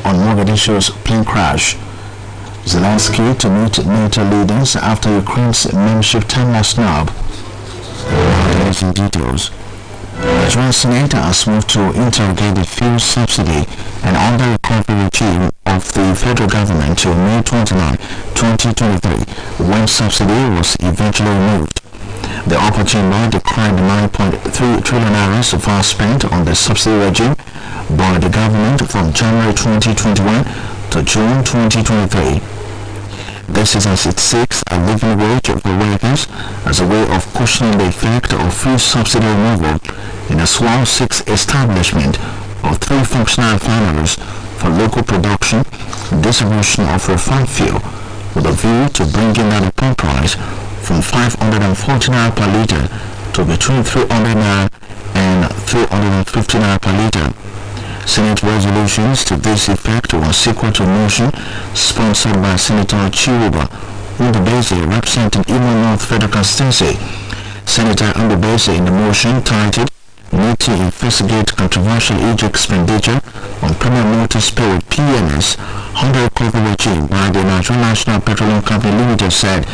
on Mogadishu's plane crash. Zelensky to meet NATO leaders after Ukraine's membership timeline snub. In details. The Nigerian Senate has moved to interrogate the fuel subsidy and under-recovery regime of the federal government till May 29, 2023, when subsidy was eventually removed. The upper chamber declined 9.3 trillion naira so far spent on the subsidy regime by the government from January 2021 to June 2023. This is as it seeks a living wage for workers as a way of cushioning the effect of fuel subsidy removal in as well seeks establishment of 3 functional refineries for local production and distribution of refined fuel with a view to bringing down the pump price from 540 naira per litre to between 300 naira and 350 naira per litre. Senate resolutions to this effect was sequel to a motion sponsored by Senator Chiruba Ndubeze representing Imo North Federal Constituency. Senator Ndubeze in the motion titled "Need to investigate controversial huge expenditure on premium motor spirit PMS under recovery regime by the Nigerian National Petroleum Company Limited" said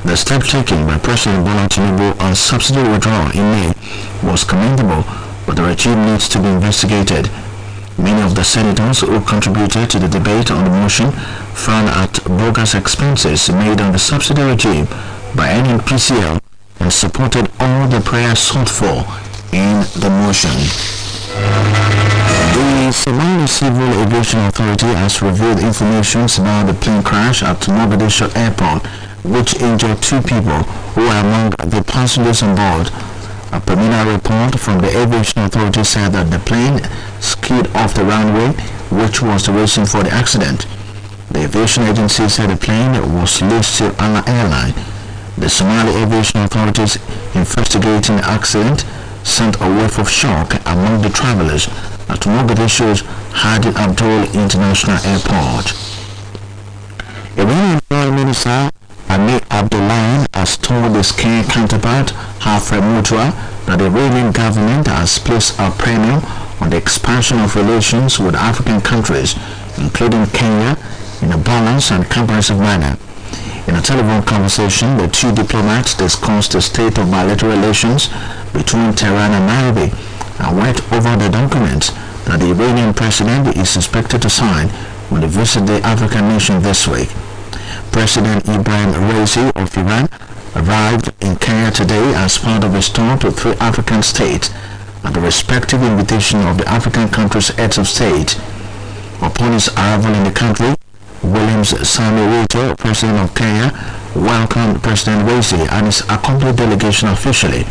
the step taken by President Bola Tinubu on subsidy withdrawal in May was commendable, but the regime needs to be investigated. Many of the senators who contributed to the debate on the motion frowned at bogus expenses made on the subsidy regime by NNPCL and supported all the prayers sought for in the motion. The Somali Civil Aviation Authority has revealed information about the plane crash at Mogadishu Airport, which injured 2 people who were among the passengers on board. A preliminary report from the Aviation Authority said that the plane skid off the runway, which was the reason for the accident. The aviation agency said the plane was leased to an airline. The Somali Aviation Authorities investigating the accident sent a wave of shock among the travelers at Mogadishu's Hadi Abdul International Airport. Iranian Foreign Minister Amir Abdullahian has told his Kenyan counterpart Hafez Mutua that the Iranian government has placed a premium on the expansion of relations with African countries, including Kenya, in a balanced and comprehensive manner. In a telephone conversation, the 2 diplomats discussed the state of bilateral relations between Tehran and Nairobi and went over the documents that the Iranian president is expected to sign when he visits the African nation this week. President Ibrahim Raisi of Iran arrived in Kenya today as part of his tour to 3 African states at the respective invitation of the African countries' heads of state. Upon his arrival in the country, Williams Sami Ruto, President of Kenya, welcomed President Raisi and his accompanied delegation officially,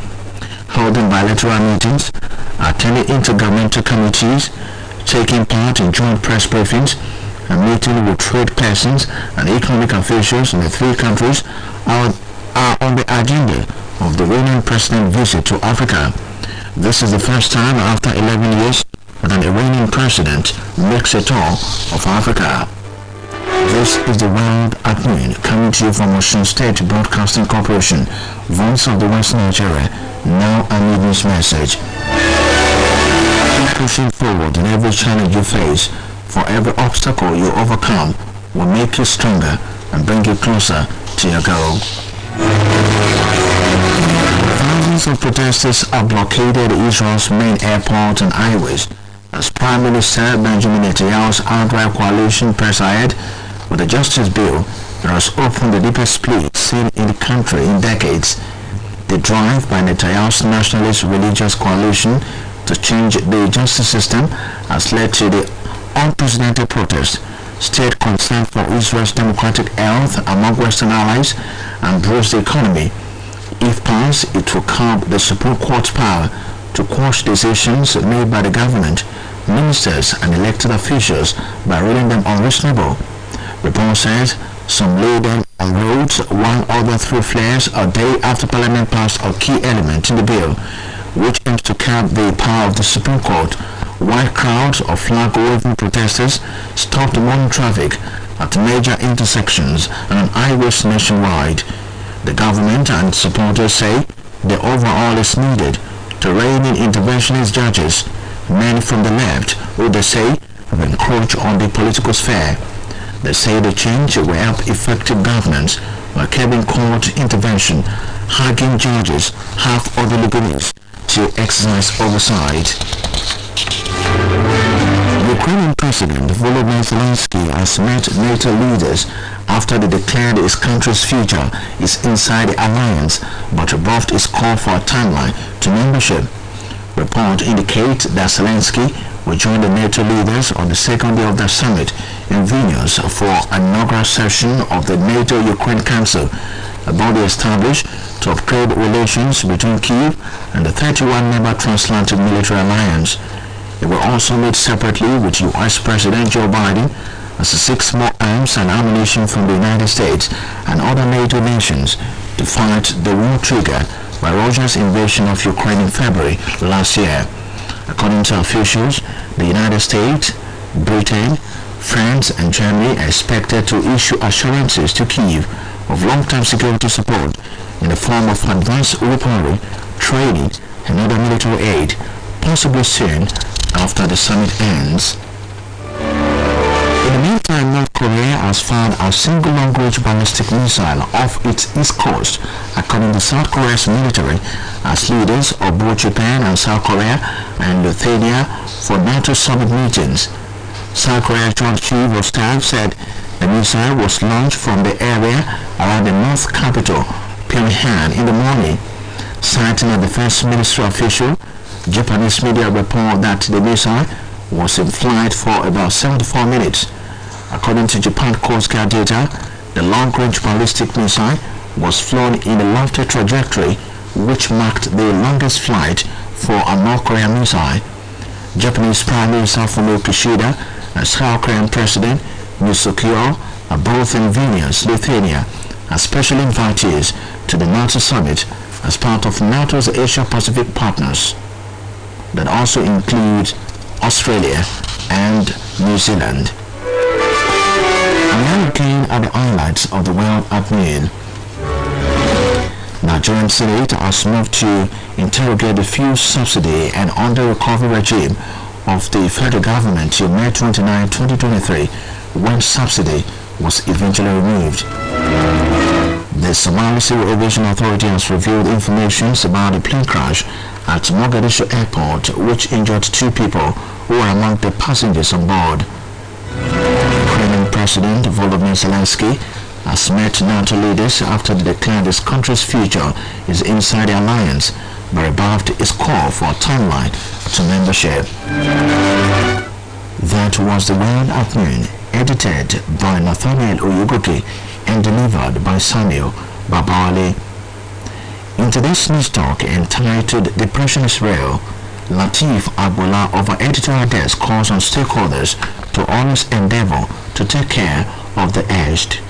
holding bilateral meetings, attending intergovernmental committees, taking part in joint press briefings, and meeting with trade persons and economic officials in the 3 countries are on the agenda of the Iranian president's visit to Africa. This is the first time after 11 years that an Iranian president makes a tour of Africa. This is the World at Noon, coming to you from Osun State Broadcasting Corporation, Voice of the West Nigeria. Now a news message. Keep pushing forward in every challenge you face, for every obstacle you overcome will make you stronger and bring you closer to your goal. Thousands of protesters have blockaded Israel's main airport and highways as Prime Minister Benjamin Netanyahu's outright coalition press ahead with the Justice Bill that has opened the deepest split seen in the country in decades. The drive by Netanyahu's nationalist religious coalition to change the justice system has led to the unprecedented protest, state concern for Israel's democratic health among Western allies, and boost the economy. If passed, it will curb the Supreme Court's power to quash decisions made by the government, ministers, and elected officials by ruling them unreasonable. Report says some laid them on roads, while others threw flares a day after Parliament passed a key element in the bill, which aims to curb the power of the Supreme Court, while crowds of flag-waving protesters stopped morning traffic at major intersections and on highways nationwide. The government and supporters say the overhaul is needed to rein in interventionist judges, men from the left who they say have encroached on the political sphere. They say the change will help effective governance by curbing court intervention, hugging judges have other legal means to exercise oversight. Ukrainian President Volodymyr Zelensky has met NATO leaders after they declared his country's future is inside the alliance, but rebuffed his call for a timeline to membership. Reports indicate that Zelensky will join the NATO leaders on the second day of their summit in Vilnius for an inaugural session of the NATO-Ukraine Council, a body established to upgrade relations between Kyiv and the 31-member transatlantic military alliance. It will also meet separately with U.S. President Joe Biden as he seeks more arms and ammunition from the United States and other NATO nations to fight the war triggered by Russia's invasion of Ukraine in February last year. According to officials, the United States, Britain, France and Germany are expected to issue assurances to Kyiv of long-term security support in the form of advanced weaponry, training and other military aid, possibly soon after the summit ends. In the meantime, North Korea has found a single long-range ballistic missile off its east coast, according to South Korea's military, as leaders of both Japan and South Korea and Lithuania for NATO summit meetings. South Korea's Joint Chief of Staff said the missile was launched from the area around the North capital, Pyongyang, in the morning. Citing a defense ministry official, Japanese media report that the missile was in flight for about 74 minutes. According to Japan Coast Guard data, the long-range ballistic missile was flown in a lofty trajectory, which marked the longest flight for a North Korean missile. Japanese Prime Minister Fumio Kishida and South Korean President Yoon Suk-yeol are both in Vilnius, Lithuania, as special invitees to the NATO summit as part of NATO's Asia-Pacific partners that also includes Australia and New Zealand. And now again are the highlights of the World Afternoon. Nigerian Senate has moved to interrogate the fuel subsidy and under-recovery regime of the federal government till May 29, 2023, when subsidy was eventually removed. The Somali Civil Aviation Authority has revealed information about the plane crash at Mogadishu Airport, which injured 2 people who were among the passengers on board. Ukrainian President Volodymyr Zelensky has met NATO leaders after they declared his country's future is inside the alliance, but rebuffed his call for a timeline to membership. That was the World Afternoon, edited by Nathaniel Oyugoke and delivered by Samuel Babawale. In today's news talk entitled Depression is Real, Lateef Agbola of our editorial desk calls on stakeholders to always endeavor to take care of the aged.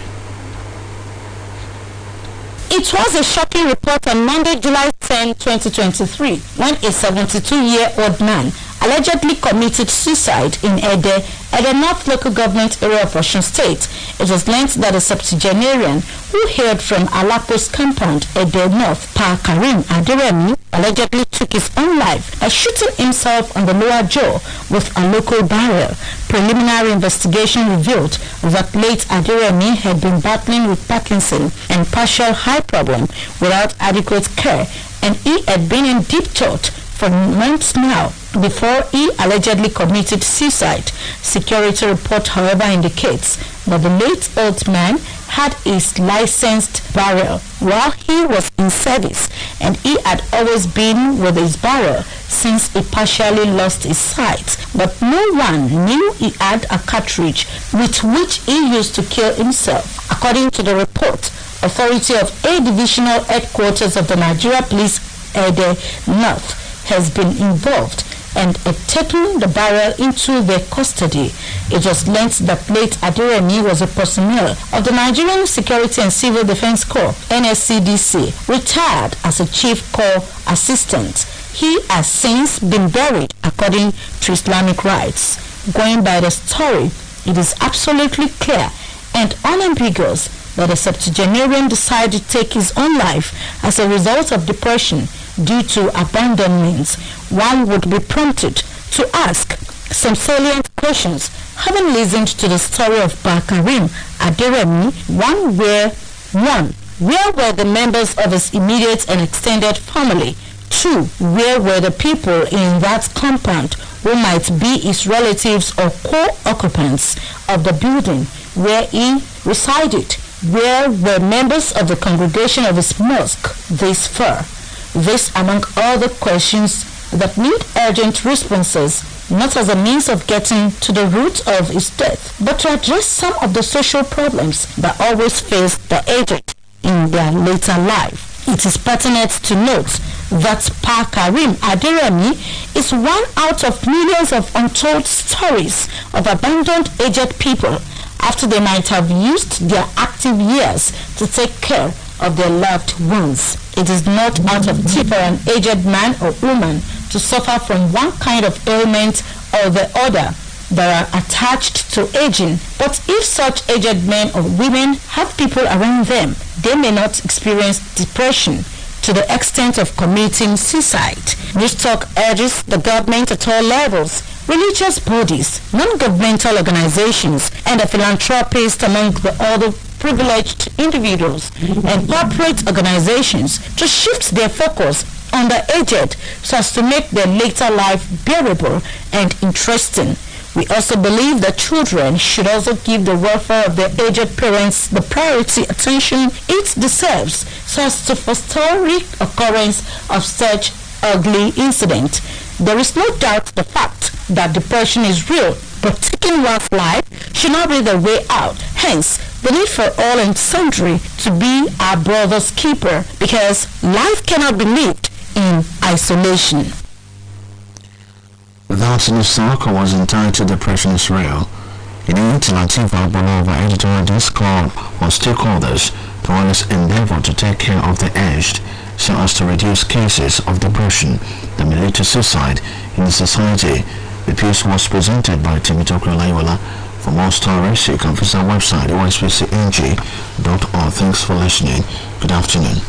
It was a shocking report on Monday, July 10, 2023, when a 72-year-old man allegedly committed suicide in Ede, at the North Local Government area of Osun State. It was learned that a septuagenarian who hailed from Alapo's compound, Ede North, Pa Karim Aderemi, allegedly took his own life by shooting himself on the lower jaw with a local barrel. Preliminary investigation revealed that late Aderemi had been battling with Parkinson and partial heart problem without adequate care, and he had been in deep thought for months now before he allegedly committed suicide. Security report, however, indicates that the late old man had his licensed barrel while he was in service, and he had always been with his barrel since he partially lost his sight, but no one knew he had a cartridge with which he used to kill himself. According to the report, authority of A Divisional Headquarters of the Nigeria Police Ede North has been involved and had taken the barrel into their custody. It was learnt that late Aderemi was a personnel of the Nigerian Security and Civil Defense Corps, NSCDC, retired as a Chief Corps Assistant. He has since been buried according to Islamic rites. Going by the story, it is absolutely clear and unambiguous that a septuagenarian decided to take his own life as a result of depression due to abandonment. One would be prompted to ask some salient questions having listened to the story of Karim Aderemi, where were the members of his immediate and extended family? 2. Where were the people in that compound who might be his relatives or co-occupants of the building where he resided? Where were members of the congregation of his mosque this far? This among other questions that need urgent responses, not as a means of getting to the root of his death, but to address some of the social problems that always face the aged in their later life. It is pertinent to note that Karim Aderemi is one out of millions of untold stories of abandoned aged people after they might have used their active years to take care of their loved ones. It is not out of pity for an aged man or woman to suffer from one kind of ailment or the other that are attached to aging, but if such aged men or women have people around them, they may not experience depression to the extent of committing suicide. News Talk urges the government at all levels, religious bodies, non-governmental organizations, and the philanthropists among the other privileged individuals and corporate organizations to shift their focus on the aged so as to make their later life bearable and interesting. We also believe that children should also give the welfare of their aged parents the priority attention it deserves so as to forestall reoccurrence of such ugly incident. There is no doubt the fact that depression is real, but taking one's life should not be the way out. Hence, the need for all and sundry to be our brother's keeper, because life cannot be lived in isolation. That news talk was entitled Depression is Real. In it, Latifa Bolova, editorial desk, called on stakeholders to honest endeavor to take care of the aged so as to reduce cases of depression that may lead to suicide in the society. The piece was presented by Timitoko Laiwala. For more stories, you can visit our website, OSBC.ng.org. Thanks for listening. Good afternoon.